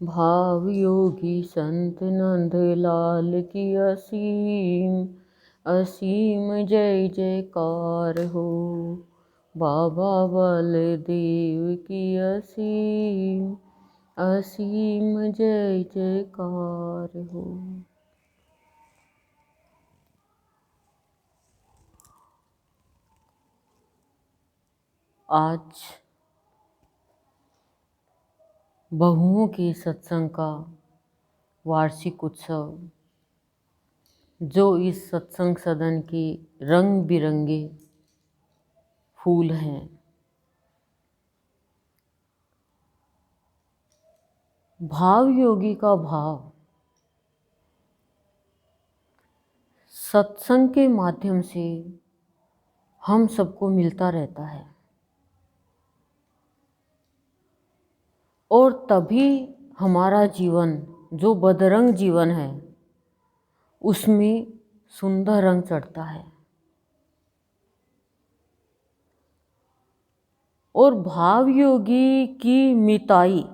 भाव योगी संत नंद लाल की असीम असीम जय जयकार हो। बाबा बलदेव की असीम असीम जय जयकार हो। आज बहुओं के सत्संग का वार्षिक उत्सव, जो इस सत्संग सदन के रंग बिरंगे फूल हैं। भाव योगी का भाव सत्संग के माध्यम से हम सबको मिलता रहता है और तभी हमारा जीवन, जो बदरंग जीवन है, उसमें सुंदर रंग चढ़ता है। और भाव योगी की मिताई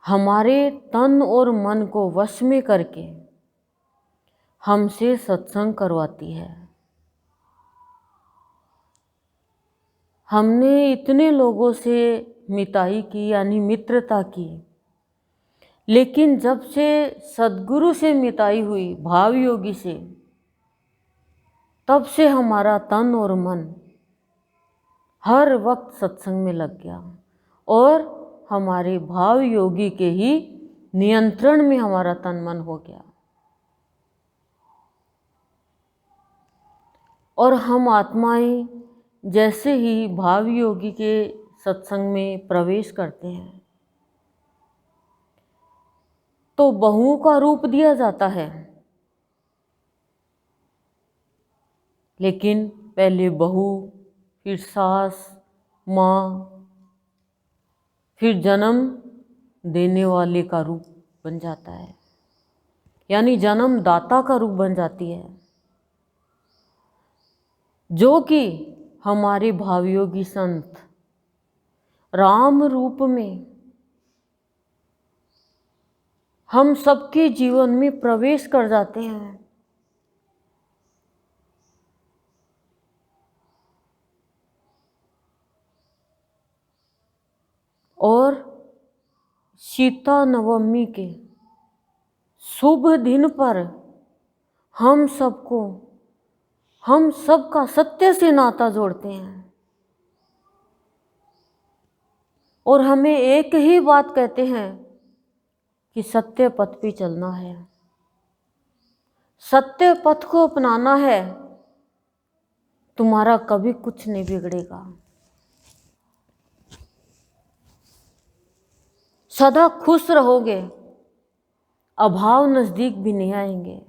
हमारे तन और मन को वश में करके हमसे सत्संग करवाती है। हमने इतने लोगों से मिताई की यानी मित्रता की, लेकिन जब से सद्गुरु से मिताई हुई भाव योगी से, तब से हमारा तन और मन हर वक्त सत्संग में लग गया और हमारे भाव योगी के ही नियंत्रण में हमारा तन मन हो गया। और हम आत्माएं जैसे ही भाव योगी के सत्संग में प्रवेश करते हैं तो बहुओं का रूप दिया जाता है, लेकिन पहले बहू, फिर सास, माँ, फिर जन्म देने वाले का रूप बन जाता है, यानी जन्म दाता का रूप बन जाती है, जो कि हमारे भावयोगी संत राम रूप में हम सबके जीवन में प्रवेश कर जाते हैं। और सीता नवमी के शुभ दिन पर हम सबका सत्य से नाता जोड़ते हैं और हमें एक ही बात कहते हैं कि सत्य पथ पे चलना है, सत्य पथ को अपनाना है, तुम्हारा कभी कुछ नहीं बिगड़ेगा, सदा खुश रहोगे, अभाव नजदीक भी नहीं आएंगे।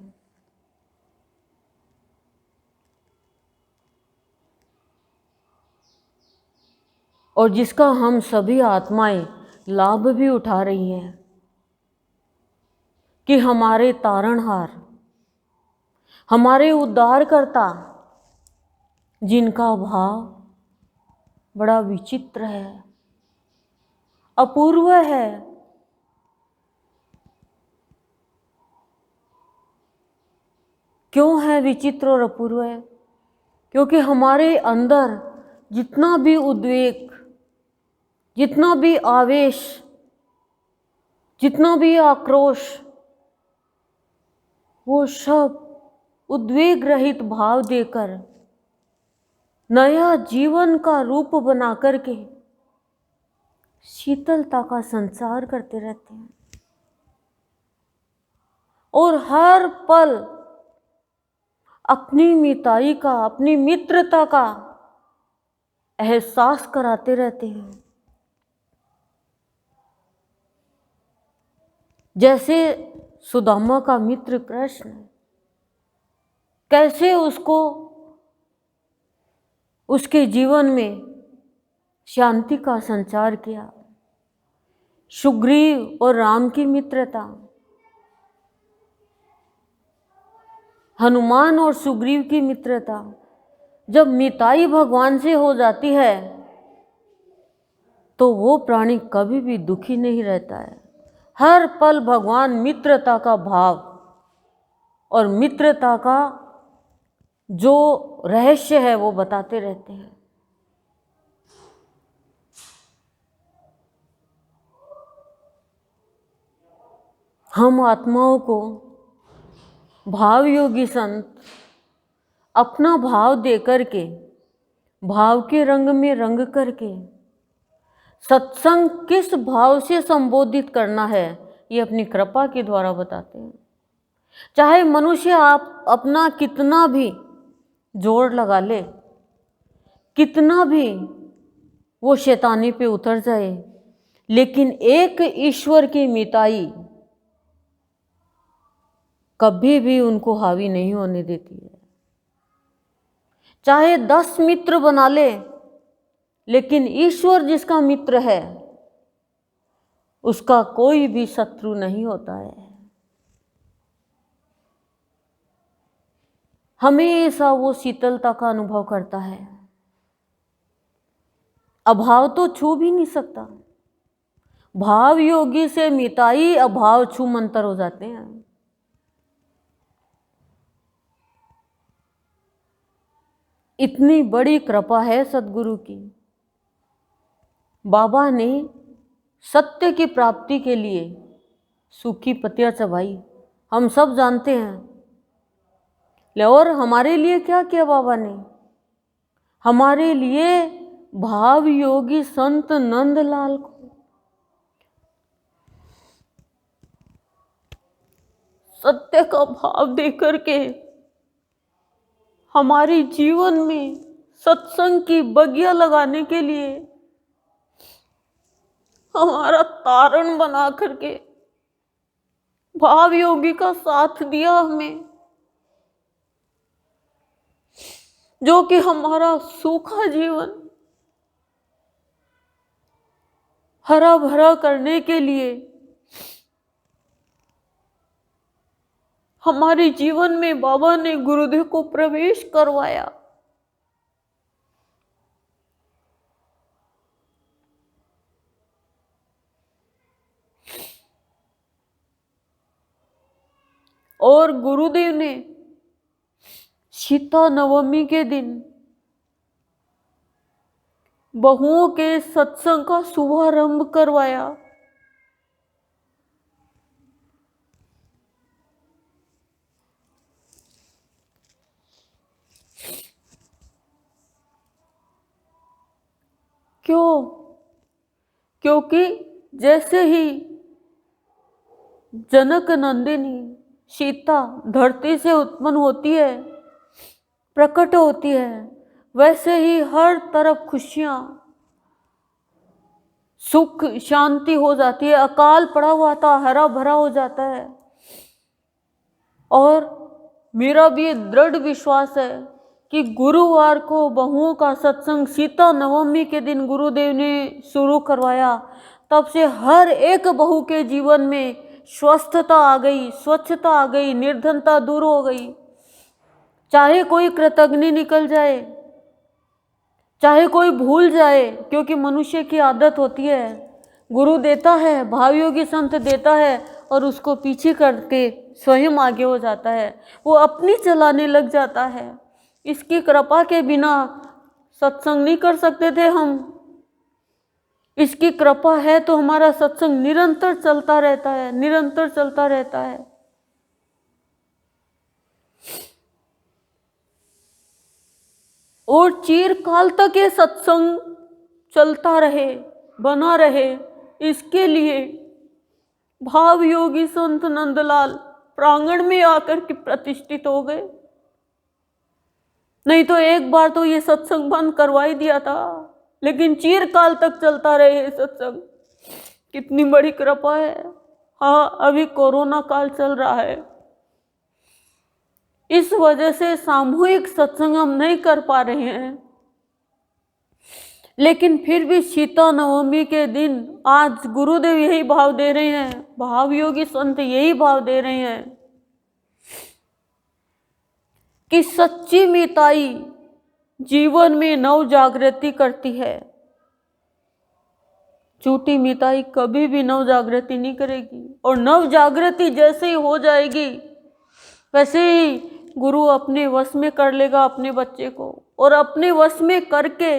और जिसका हम सभी आत्माएं लाभ भी उठा रही हैं कि हमारे तारणहार, हमारे उद्धारकर्ता, जिनका भाव बड़ा विचित्र है, अपूर्व है, क्यों है विचित्र और अपूर्व है? क्योंकि हमारे अंदर जितना भी उद्वेग, जितना भी आवेश, जितना भी आक्रोश, वो सब उद्वेग रहित भाव देकर नया जीवन का रूप बना करके शीतलता का संचार करते रहते हैं और हर पल अपनी मिताई का, अपनी मित्रता का एहसास कराते रहते हैं। जैसे सुदामा का मित्र कृष्ण, कैसे उसको उसके जीवन में शांति का संचार किया। सुग्रीव और राम की मित्रता, हनुमान और सुग्रीव की मित्रता, जब मिताई भगवान से हो जाती है तो वो प्राणी कभी भी दुखी नहीं रहता है। हर पल भगवान मित्रता का भाव और मित्रता का जो रहस्य है वो बताते रहते हैं। हम आत्माओं को भाव योगी संत अपना भाव दे करके, भाव के रंग में रंग करके सत्संग किस भाव से संबोधित करना है ये अपनी कृपा के द्वारा बताते हैं। चाहे मनुष्य आप अपना कितना भी जोर लगा ले, कितना भी वो शैतानी पे उतर जाए, लेकिन एक ईश्वर की मिताई कभी भी उनको हावी नहीं होने देती है। चाहे 10 मित्र बना ले, लेकिन ईश्वर जिसका मित्र है उसका कोई भी शत्रु नहीं होता है। हमेशा वो शीतलता का अनुभव करता है। अभाव तो छू भी नहीं सकता। भाव योगी से मिताई अभाव छू मंतर हो जाते हैं। इतनी बड़ी कृपा है सद्गुरु की। बाबा ने सत्य की प्राप्ति के लिए सूखी पत्तियां चबाई, हम सब जानते हैं। और हमारे लिए क्या किया बाबा ने? हमारे लिए भाव योगी संत नंदलाल को सत्य का भाव देकर के हमारे जीवन में सत्संग की बगिया लगाने के लिए हमारा तारण बना करके भाव योगी का साथ दिया हमें, जो कि हमारा सूखा जीवन हरा भरा करने के लिए हमारे जीवन में बाबा ने गुरुदेव को प्रवेश करवाया। और गुरुदेव ने सीता नवमी के दिन बहुओं के सत्संग का शुभारंभ करवाया। क्यों? क्योंकि जैसे ही जनक नंदिनी सीता धरती से उत्पन्न होती है, प्रकट होती है, वैसे ही हर तरफ खुशियां, सुख, शांति हो जाती है। अकाल पड़ा हुआ था, हरा भरा हो जाता है। और मेरा भी दृढ़ विश्वास है कि गुरुवार को बहुओं का सत्संग सीता नवमी के दिन गुरुदेव ने शुरू करवाया। तब से हर एक बहू के जीवन में स्वस्थता आ गई, स्वच्छता आ गई, निर्धनता दूर हो गई। चाहे कोई कृतघ्नि निकल जाए, चाहे कोई भूल जाए, क्योंकि मनुष्य की आदत होती है, गुरु देता है, भावयोगी संत देता है और उसको पीछे करके स्वयं आगे हो जाता है, वो अपनी चलाने लग जाता है। इसकी कृपा के बिना सत्संग नहीं कर सकते थे हम। इसकी कृपा है तो हमारा सत्संग निरंतर चलता रहता है, निरंतर चलता रहता है। और चिरकाल तक ये सत्संग चलता रहे, बना रहे, इसके लिए भाव योगी संत नंदलाल प्रांगण में आकर के प्रतिष्ठित हो गए। नहीं तो एक बार तो ये सत्संग बंद करवा ही दिया था, लेकिन चिरकाल तक चलता रहे ये सत्संग। कितनी बड़ी कृपा है। हाँ, अभी कोरोना काल चल रहा है, इस वजह से सामूहिक सत्संग हम नहीं कर पा रहे हैं, लेकिन फिर भी सीता नवमी के दिन आज गुरुदेव यही भाव दे रहे हैं, भाव योगी संत यही भाव दे रहे हैं कि सच्ची मिताई जीवन में नव जागृति करती है। झूठी मिताई कभी भी नव जागृति नहीं करेगी, और नव जागृति जैसे ही हो जाएगी वैसे ही गुरु अपने वश में कर लेगा अपने बच्चे को, और अपने वश में करके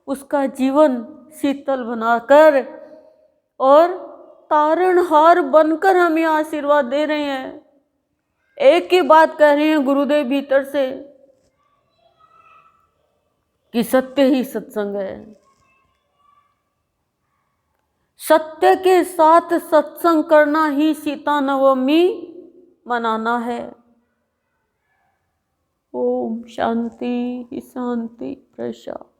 उसका जीवन शीतल बनाकर और तारणहार बनकर हमें आशीर्वाद दे रहे हैं। एक ही बात कह रहे हैं गुरुदेव भीतर से कि सत्य ही सत्संग है। सत्य के साथ सत्संग करना ही सीता नवमी मनाना है। ओम शांति शांति प्रशांति।